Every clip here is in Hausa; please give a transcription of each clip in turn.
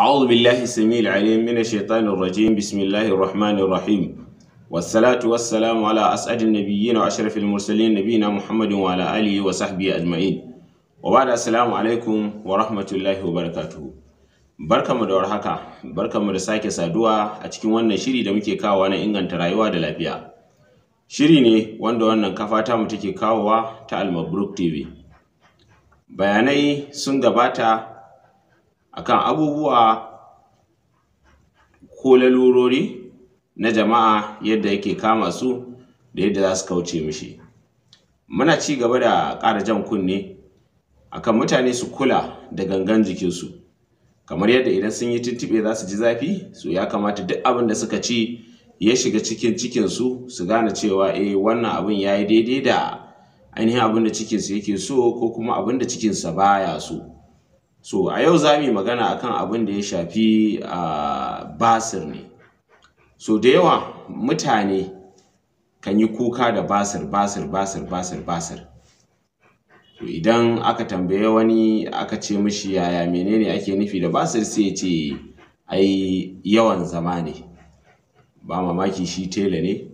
أعوذ بالله السميع العليم من الشيطان الرجيم بسم الله الرحمن الرحيم والصلاة والسلام على أسعد النبيين وأشرف المرسلين نبينا محمد وعلى آله وصحبه أجمعين وبعد السلام عليكم ورحمة الله وبركاته. Barkanmu da warhaka, barkanmu da sake saduwa a cikin wannan shiri da muke kawowa na inganta rayuwa da lafiya. Shiri ne wanda wannan kafa ta mu take kawowa ta Al-Mabruk TV. Bayanai sun gabata akan abubuwa ko lalurori na jama'a yadda yake kama su da yadda za su kauce mishi. Muna ci gaba da ƙara jan kunne akan mutane su kula da gangan jikinsu. Kamar yadda idan sun yi tuntuɓe za su ji zafi, so ya kamata duk abin da suka ci ya shiga cikin cikinsu su gane cewa wannan abin ya yi daidai da ainihin abin da cikinsu yake so ko kuma abin da cikinsa baya so. So a yau za mu yi magana akan abin da ya shafi basir ne. So da yawa mutane kan yi kuka da basir. So idan aka tambaye wani aka ce mishi yaya menene ake nufi da basir, sai ya ce ai yawan zama ne. Ba mamaki shi tela ne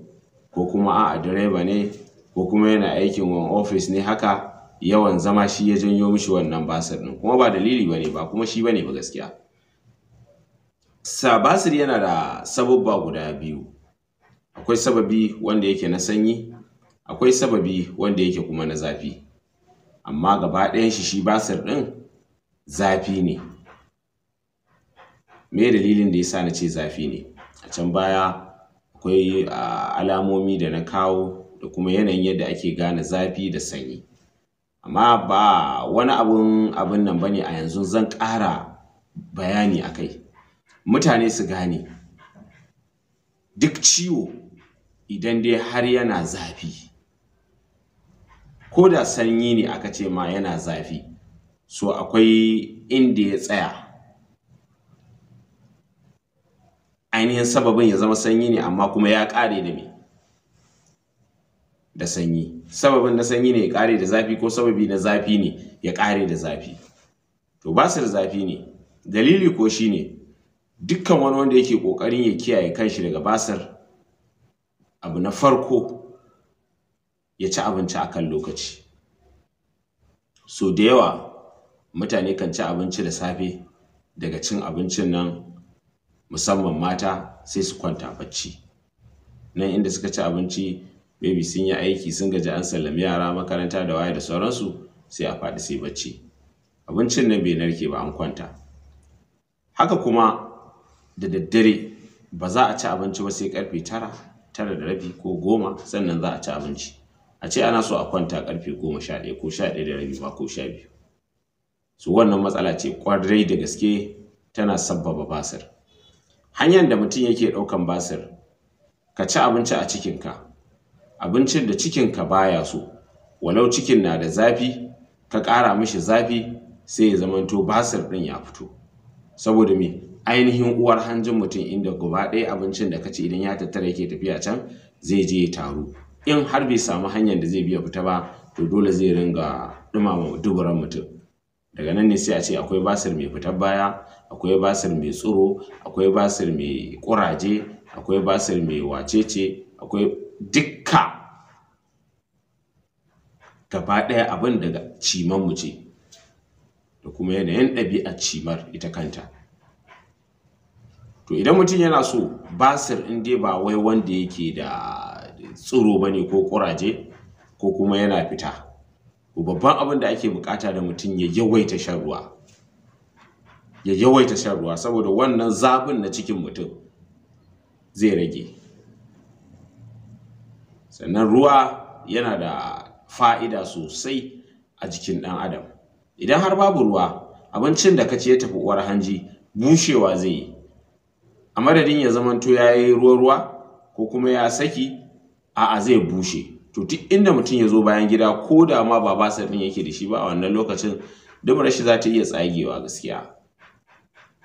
ko kuma a'a direba ne ko kuma yana aikin wani ofis ne, haka yawan zama shi ya janyo mishi wannan basir din, kuma ba dalili bane, ba kuma shi bane ba gaskiya. Basir yana da sababba guda biyu. Akwai sababi wanda yake na sanyi, akwai sababi wanda yake kuma na zafi. Amma gaba ɗayan shi basir din zafi ne. Me dalilin da yasa na ce zafi ne? A can baya akwai alamomi da na kawo da kuma yanayin yadda ake gane zafi da sanyi. Amma ba wani abun nan bane, a yanzu zan ƙara bayani akai. Mutane su gane duk ciwo idan dai har yana zafi, ko da sanyi ne aka ce ma yana zafi, so akwai inda ya tsaya. Ainihin sababin ya zama sanyi ne amma kuma ya ƙare da me? Da sanyi. Sababin na sanyi ne ya ƙare da zafi, ko sababi na zafi ne ya ƙare da zafi. To basir zafi ne. Dalili ko shine dukkan wani wanda yake ƙoƙarin ya kiyaye kanshi daga basir, abu na farko ya ci abinci akan lokaci. So da yawa mutane kan ci abinci da safe, daga cin abincin nan musamman mata sai su kwanta bacci. Nan inda suka ci abinci, maybe sun yi aiki, sun gaji, an sallami yara makaranta da waye da sauransu, sai a faɗi sai bacci. Abincin nan bai narke ba, an kwanta. Haka kuma da daddare ba za a ci abinci ba sai karfe 9, 9:30 ko 10 sannan za a ci abinci. A ce ana so a kwanta karfe 11 ko 11:30 ba ko 12. So wannan matsala ce kwarai da gaske, tana sabbaba basir. Hanyar da mutum yake ɗaukan basir: ka ci abinci a cikinka, abincin da cikinka baya so, walau cikin na da zafi, ka ƙara mishi zafi, sai ya zamanto basir ɗin ya fito. Saboda me? Ainihin uwar hanjin mutum, inda gaba ɗaya abincin da ka ci idan ya tattara yake tafiya can, zai je ya taru. In har bai samu hanyar da zai biya fita ba, to dole zai ringa ɗumama duburan mutum. Daga nan ne sai a ce akwai basir mai fitar baya, akwai basir mai tsiro, akwai basir mai ƙuraje, akwai basir mai wacece, akwai dukka. Gaba ɗaya abin daga ciman mu ce da kuma yanayin ɗabi'ar cimar ita kanta. To idan mutum yana so basir in dai ba wai wanda yake da tsiro bane ko ƙuraje ko kuma yana fita, to babban abin da ake bukata da mutum ya yawaita shan ruwa. Ya yawaita shan ruwa, saboda wannan zafin na cikin mutum zai rage. Sannan ruwa yana da fa'ida sosai a jikin ɗan adam. Idan har babu ruwa, abincin da ka ci ya tafi uwar hanji, bushewa zai yi. A madadin ya zamanto ya yi ruwa-ruwa ko kuma ya saki, a'a zai bushe. To duk inda mutum ya zo bayan gida, ko da ma ba basir ɗin yake da shi ba, a wannan lokacin dubura shi za ta iya tsagewa gaskiya.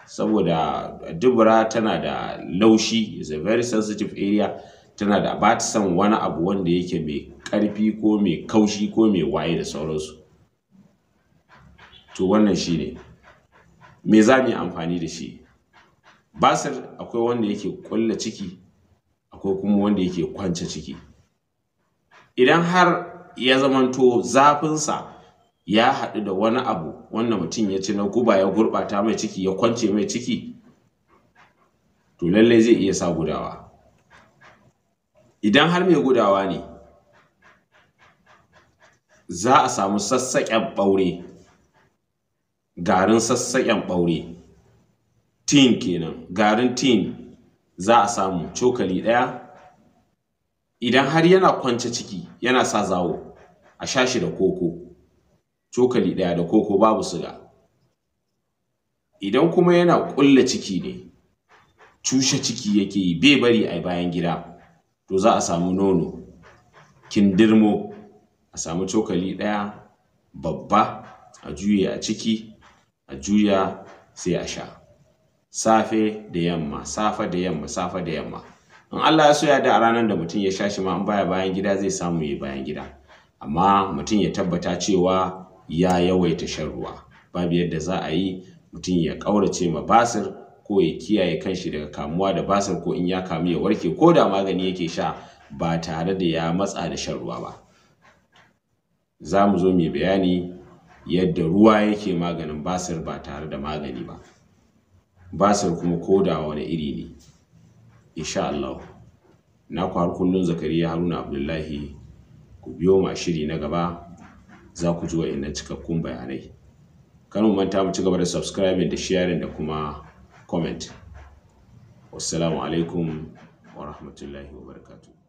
Saboda dubura tana da laushi, is a very sensitive area. Tana da ba ta son wani abu wanda yake mai ƙarfi ko mai kaushi ko mai waye da sauransu. To wannan shi ne. Me za mu yi amfani da shi? Basir akwai wanda yake ƙulla ciki, akwai kuma wanda yake kwance ciki. Idan har ya zamanto zafinsa ya haɗu da wani abu wanda mutum ya ci na guba ya gurɓata mai ciki, ya kwance mai ciki, to lallai zai iya sa gudawa. Idan har mai gudawa ne, za a samu sassaƙen ɓaure, garin sassaƙen ɓaure, tin kenan, garin tin za a samu cokali ɗaya. Idan har yana kwance ciki yana sa zawo, a sha shi da koko, cokali ɗaya da koko babu suga. Idan kuma yana ƙulla ciki ne, cushe ciki yake yi bai bari a bayan gida, to za a samu nono kindirmo, a samu cokali ɗaya babba, a juye a ciki, a juya sai a sha. Safe da yamma, safe da yamma, safe da yamma. In Allah ya so ya yarda a ranar da mutum ya sha shi ma in baya bayan gida zai samu ya bayan gida. Amma mutum ya tabbata cewa ya yawaita shan ruwa. Babu yadda za a yi mutum ya ƙaurace ma basir ko ya kiyaye kanshi daga kamuwa da basir, ko in ya kamu ya warke ko da magani yake sha ba tare da ya matsa da shan ruwa ba. Za mu zo mu yi bayani yadda ruwa yake maganin basir ba tare da magani ba. Basir kuma ko da wani iri ne. Insha Allah. Na ku har kullum Zakariya Haruna Abdullahi. Ku biyo mu a shiri na gaba, za ku ji wa'innan cikakkun bayanai. Kar mu manta mu ci gaba da subscribing da sharing da kuma comment. Wassalamu alaikum wa rahmatullahi wa barakatuh.